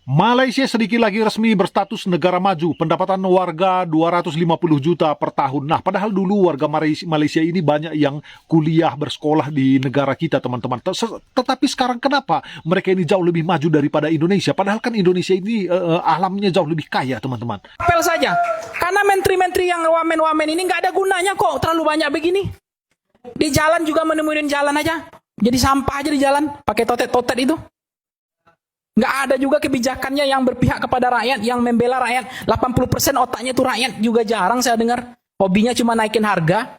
Malaysia sedikit lagi resmi berstatus negara maju, pendapatan warga 250 juta per tahun. Nah, padahal dulu warga Malaysia ini banyak yang kuliah, bersekolah di negara kita, teman-teman. Tetapi sekarang kenapa mereka ini jauh lebih maju daripada Indonesia? Padahal kan Indonesia ini alamnya jauh lebih kaya, teman-teman. Apel saja, karena menteri-menteri yang wamen-wamen ini nggak ada gunanya kok, terlalu banyak begini. Di jalan juga menemuin jalan aja, jadi sampah aja di jalan, pakai totet-totet itu. Nggak ada juga kebijakannya yang berpihak kepada rakyat, yang membela rakyat. 80% otaknya itu rakyat juga jarang saya dengar. Hobinya cuma naikin harga.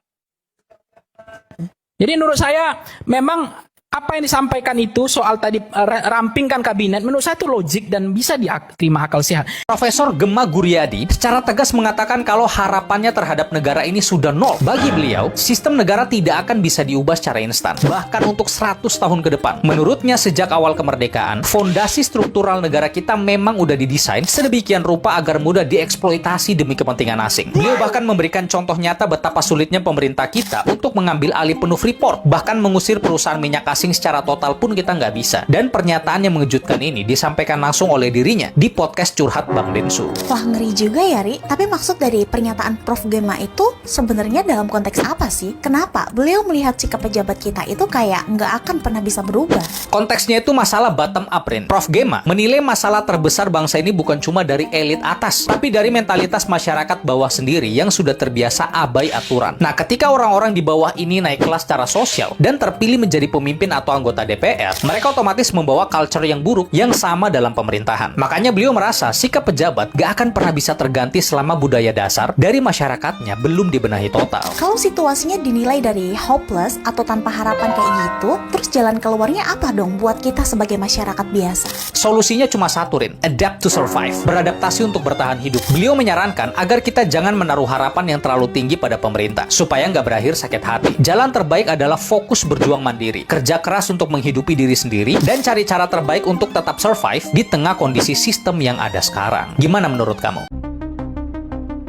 Jadi menurut saya memang apa yang disampaikan itu soal tadi rampingkan kabinet, menurut saya itu logik dan bisa diterima akal sehat. Profesor Gemma Guryadi secara tegas mengatakan kalau harapannya terhadap negara ini sudah nol. Bagi beliau, sistem negara tidak akan bisa diubah secara instan, bahkan untuk 100 tahun ke depan. Menurutnya, sejak awal kemerdekaan, fondasi struktural negara kita memang udah didesain sedemikian rupa agar mudah dieksploitasi demi kepentingan asing. Beliau bahkan memberikan contoh nyata betapa sulitnya pemerintah kita untuk mengambil alih penuh Freeport, bahkan mengusir perusahaan minyak asing secara total pun kita nggak bisa. Dan pernyataan yang mengejutkan ini disampaikan langsung oleh dirinya di podcast Curhat Bang Densu. Wah, ngeri juga ya, Ri. Tapi maksud dari pernyataan Prof. Gemma itu sebenarnya dalam konteks apa sih? Kenapa beliau melihat sikap pejabat kita itu kayak nggak akan pernah bisa berubah? Konteksnya itu masalah bottom up, Rin. Prof. Gemma menilai masalah terbesar bangsa ini bukan cuma dari elit atas, tapi dari mentalitas masyarakat bawah sendiri yang sudah terbiasa abai aturan. Nah, ketika orang-orang di bawah ini naik kelas secara sosial dan terpilih menjadi pemimpin atau anggota DPR, mereka otomatis membawa culture yang buruk yang sama dalam pemerintahan. Makanya beliau merasa sikap pejabat gak akan pernah bisa terganti selama budaya dasar dari masyarakatnya belum dibenahi total. Kalau situasinya dinilai dari hopeless atau tanpa harapan kayak gitu, terus jalan keluarnya apa dong buat kita sebagai masyarakat biasa? Solusinya cuma satu, Rin. Adapt to survive. Beradaptasi untuk bertahan hidup. Beliau menyarankan agar kita jangan menaruh harapan yang terlalu tinggi pada pemerintah, supaya nggak berakhir sakit hati. Jalan terbaik adalah fokus berjuang mandiri, kerja keras untuk menghidupi diri sendiri, dan cari cara terbaik untuk tetap survive di tengah kondisi sistem yang ada sekarang. Gimana menurut kamu?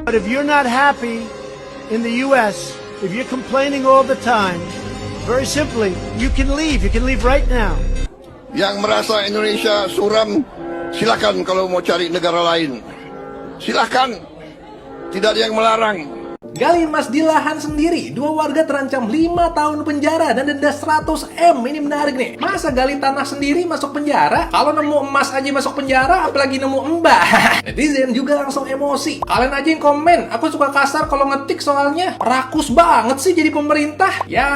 But if you're not happy in the US, if you're complaining all the time, very simply, you can leave. You can leave right now. Yang merasa Indonesia suram, silakan kalau mau cari negara lain. Silakan. Tidak ada yang melarang. Gali emas di lahan sendiri, 2 warga terancam 5 tahun penjara dan denda 100 M. Ini menarik nih. Masa gali tanah sendiri masuk penjara? Kalau nemu emas aja masuk penjara, apalagi nemu embah. Netizen juga langsung emosi. Kalian aja yang komen, aku suka kasar kalau ngetik soalnya. Rakus banget sih jadi pemerintah. Ya,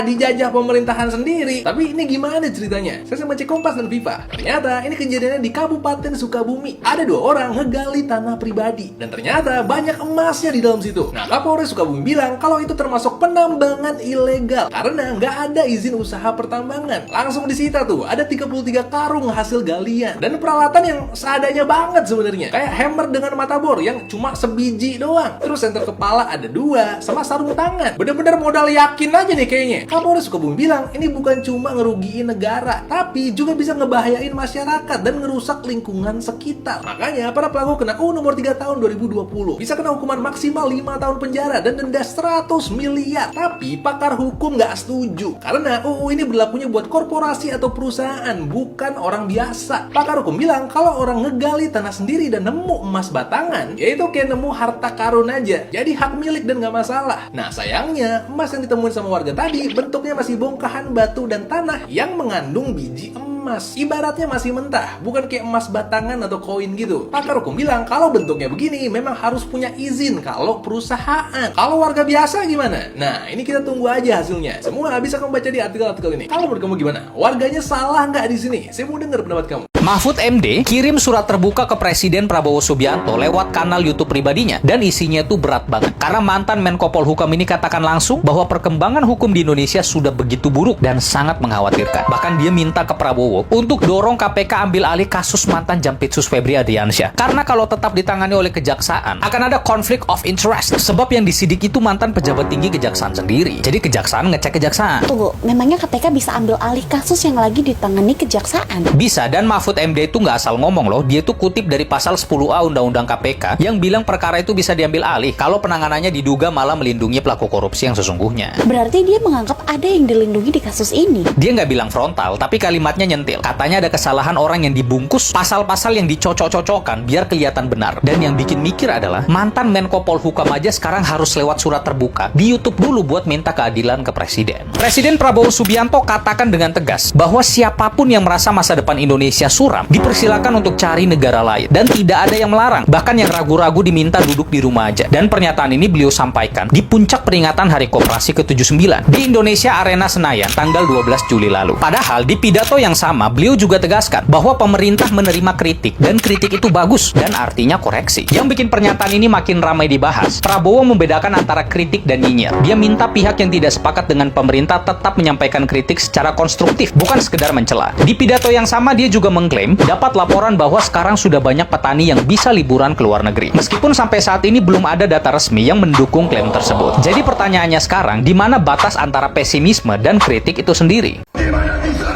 dijajah pemerintahan sendiri. Tapi ini gimana ceritanya? Saya sama cek Kompas dan Viva. Ternyata ini kejadiannya di Kabupaten Sukabumi. Ada 2 orang ngegali tanah pribadi. Dan ternyata banyak emasnya di dalam situ. Nah, Kapolres Sukabumi bilang kalau itu termasuk penambangan ilegal karena nggak ada izin usaha pertambangan. Langsung disita tuh, ada 33 karung hasil galian dan peralatan yang seadanya banget sebenarnya. Kayak hammer dengan mata bor yang cuma sebiji doang. Terus senter kepala ada 2 sama sarung tangan. Bener-bener modal yakin aja nih kayaknya. Kapolres Sukabumi bilang ini bukan cuma ngerugiin negara, tapi juga bisa ngebahayain masyarakat dan ngerusak lingkungan sekitar. Makanya para pelaku kena UU nomor 3 tahun 2020 bisa kena hukuman maksimal 5 tahun penjara dan denda 100 miliar. Tapi pakar hukum nggak setuju karena UU ini berlakunya buat korporasi atau perusahaan, bukan orang biasa. Pakar hukum bilang kalau orang ngegali tanah sendiri dan nemu emas batangan, yaitu kayak nemu harta karun aja, jadi hak milik dan nggak masalah. Nah, sayangnya emas yang ditemuin sama warga tadi bentuknya masih bongkahan batu dan tanah yang mengandung biji emas. Ibaratnya masih mentah, bukan kayak emas batangan atau koin gitu. Pakar hukum bilang kalau bentuknya begini memang harus punya izin kalau perusahaan. Kalau warga biasa gimana? Nah, ini kita tunggu aja hasilnya. Semua bisa kamu baca di artikel-artikel ini. Kalau menurut kamu gimana? Warganya salah nggak di sini? Saya mau dengar pendapat kamu. Mahfud MD kirim surat terbuka ke Presiden Prabowo Subianto lewat kanal YouTube pribadinya dan isinya tuh berat banget. Karena mantan Menko Polhukam ini katakan langsung bahwa perkembangan hukum di Indonesia sudah begitu buruk dan sangat mengkhawatirkan. Bahkan dia minta ke Prabowo untuk dorong KPK ambil alih kasus mantan Jampitsus Febri Ardiansyah. Karena kalau tetap ditangani oleh kejaksaan, akan ada konflik of interest. Sebab yang disidik itu mantan pejabat tinggi kejaksaan sendiri. Jadi kejaksaan ngecek kejaksaan. Tunggu, memangnya KPK bisa ambil alih kasus yang lagi ditangani kejaksaan? Bisa, dan Mahfud Mahfud MD itu nggak asal ngomong loh, dia tuh kutip dari pasal 10A Undang-Undang KPK yang bilang perkara itu bisa diambil alih kalau penanganannya diduga malah melindungi pelaku korupsi yang sesungguhnya. Berarti dia menganggap ada yang dilindungi di kasus ini. Dia nggak bilang frontal, tapi kalimatnya nyentil. Katanya ada kesalahan orang yang dibungkus pasal-pasal yang dicocok-cocokkan biar kelihatan benar. Dan yang bikin mikir adalah mantan Menko Polhukam aja sekarang harus lewat surat terbuka di YouTube dulu buat minta keadilan ke Presiden. Presiden Prabowo Subianto katakan dengan tegas bahwa siapapun yang merasa masa depan Indonesia suram dipersilakan untuk cari negara lain dan tidak ada yang melarang. Bahkan yang ragu-ragu diminta duduk di rumah aja. Dan pernyataan ini beliau sampaikan di puncak peringatan Hari Koperasi ke-79 di Indonesia Arena Senayan tanggal 12 Juli lalu. Padahal di pidato yang sama beliau juga tegaskan bahwa pemerintah menerima kritik dan kritik itu bagus dan artinya koreksi. Yang bikin pernyataan ini makin ramai dibahas, Prabowo membedakan antara kritik dan nyinyir. Dia minta pihak yang tidak sepakat dengan pemerintah tetap menyampaikan kritik secara konstruktif, bukan sekedar mencela. Di pidato yang sama dia juga mengklaim dapat laporan bahwa sekarang sudah banyak petani yang bisa liburan ke luar negeri. Meskipun sampai saat ini belum ada data resmi yang mendukung klaim tersebut. Jadi pertanyaannya sekarang, di mana batas antara pesimisme dan kritik itu sendiri? Bagaimana bisa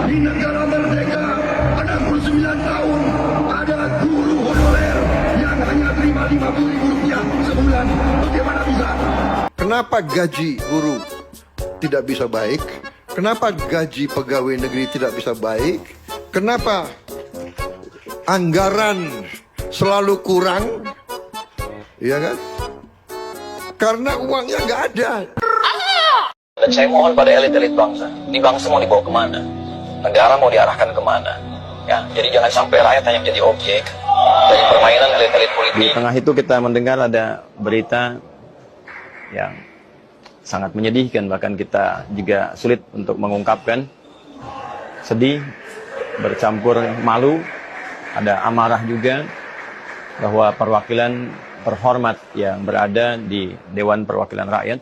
di negara merdeka 69 tahun ada guru honorer yang hanya terima Rp50.000 sebulan? Bagaimana bisa? Kenapa gaji guru tidak bisa baik? Kenapa gaji pegawai negeri tidak bisa baik? Kenapa anggaran selalu kurang? Iya kan? Karena uangnya nggak ada. Dan saya mohon pada elit-elit bangsa, ini bangsa mau dibawa kemana? Negara mau diarahkan kemana? Ya, jadi jangan sampai rakyat hanya menjadi objek dari permainan elit-elit politik. Di tengah itu kita mendengar ada berita yang sangat menyedihkan, bahkan kita juga sulit untuk mengungkapkan. Sedih, bercampur malu, ada amarah juga bahwa perwakilan terhormat yang berada di Dewan Perwakilan Rakyat,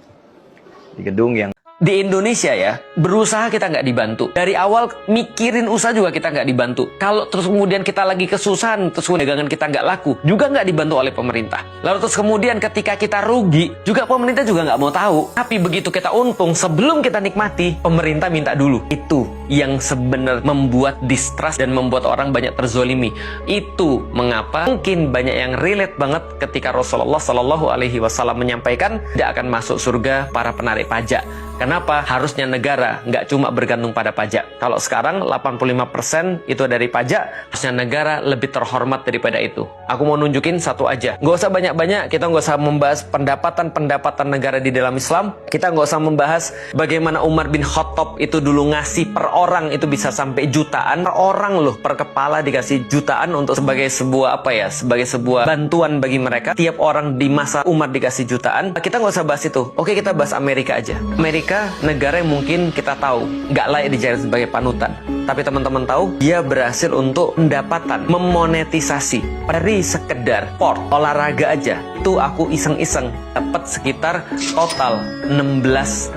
di gedung yang di Indonesia ya, berusaha kita nggak dibantu. Dari awal mikirin usaha juga kita nggak dibantu. Kalau terus kemudian kita lagi kesusahan, terus dagangan kita nggak laku, juga nggak dibantu oleh pemerintah. Lalu terus kemudian ketika kita rugi, juga pemerintah juga nggak mau tahu. Tapi begitu kita untung, sebelum kita nikmati, pemerintah minta dulu. Itu yang sebenarnya membuat distrust dan membuat orang banyak terzolimi. Itu mengapa mungkin banyak yang relate banget ketika Rasulullah Shallallahu Alaihi Wasallam menyampaikan tidak akan masuk surga para penarik pajak. Kenapa? Harusnya negara nggak cuma bergantung pada pajak. Kalau sekarang 85% itu dari pajak, harusnya negara lebih terhormat daripada itu. Aku mau nunjukin satu aja. Nggak usah banyak-banyak, kita nggak usah membahas pendapatan negara di dalam Islam. Kita nggak usah membahas bagaimana Umar bin Khattab itu dulu ngasih per orang itu bisa sampai jutaan. Per orang loh, per kepala dikasih jutaan untuk sebagai sebuah sebagai sebuah bantuan bagi mereka. Tiap orang di masa Umar dikasih jutaan. Kita nggak usah bahas itu. Oke, kita bahas Amerika aja. Amerika negara yang mungkin kita tahu nggak layak dijadikan sebagai panutan, tapi teman-teman tahu dia berhasil untuk pendapatan memonetisasi dari sekedar sport olahraga aja. Itu aku iseng-iseng dapat sekitar total 16.000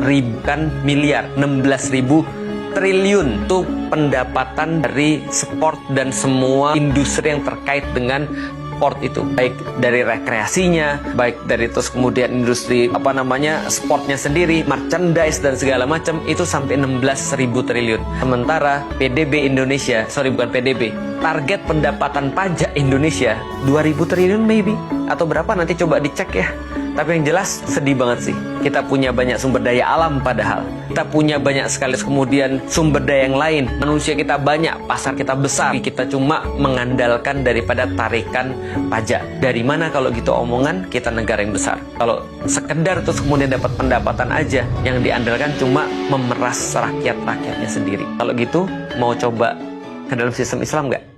triliun itu pendapatan dari sport dan semua industri yang terkait dengan sport itu, baik dari rekreasinya, baik dari terus kemudian industri sportnya sendiri, merchandise dan segala macam, itu sampai 16.000 triliun. Sementara target pendapatan pajak Indonesia 2.000 triliun maybe, atau berapa nanti coba dicek ya. Tapi yang jelas sedih banget sih. Kita punya banyak sumber daya alam padahal. Kita punya banyak sekali kemudian sumber daya yang lain. Manusia kita banyak, pasar kita besar. Kita cuma mengandalkan daripada tarikan pajak. Dari mana kalau gitu omongan kita negara yang besar? Kalau sekedar terus kemudian dapat pendapatan aja, yang diandalkan cuma memeras rakyat-rakyatnya sendiri. Kalau gitu mau coba ke dalam sistem Islam nggak?